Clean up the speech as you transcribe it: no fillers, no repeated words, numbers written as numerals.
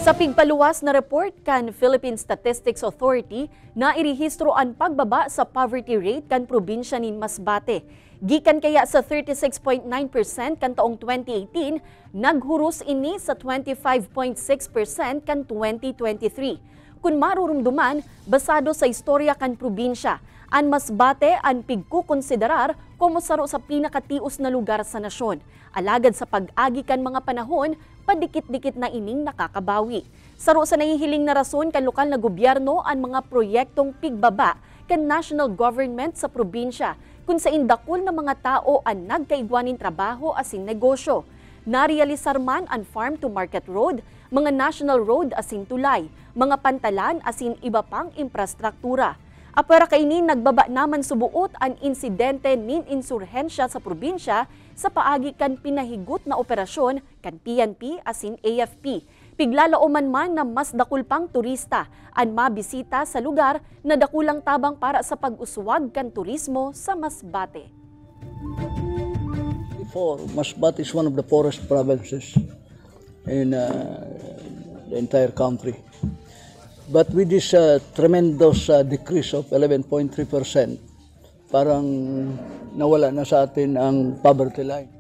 Sa pigpaluwas na report kan Philippine Statistics Authority na irehistro ang pagbaba sa poverty rate kan probinsya ni Masbate. Gikan kaya sa 36.9% kan taong 2018, naghurus ini sa 25.6% kan 2023. Kung marurumduman, basado sa istorya kan probinsya, ang Masbate ang pigkukonsiderar como saro sa pinakatios na lugar sa nasyon. Alagad sa pag-agi kan mga panahon, padikit-dikit na ining nakakabawi. Saro sa nahihiling na rason kan lokal na gobyerno ang mga proyektong pigbaba kan national government sa probinsya kung sa indakul na mga tao ang nagkaigwanin trabaho asin negosyo. Narealisar man ang farm to market road, mga national road asin tulay, mga pantalan asin iba pang infrastruktura. Apara kainin nagbaba naman subuot ang insidente nin insurhensya sa probinsya sa paagi kan pinahigot na operasyon kan PNP asin AFP. Piglalauman man na mas dakul pang turista ang mabisita sa lugar na dakulang tabang para sa pag-uswag kan turismo sa Masbate. Masbate is one of the poorest provinces in the entire country. But with this tremendous decrease of 11.3%, parang nawala na sa atin ang poverty line.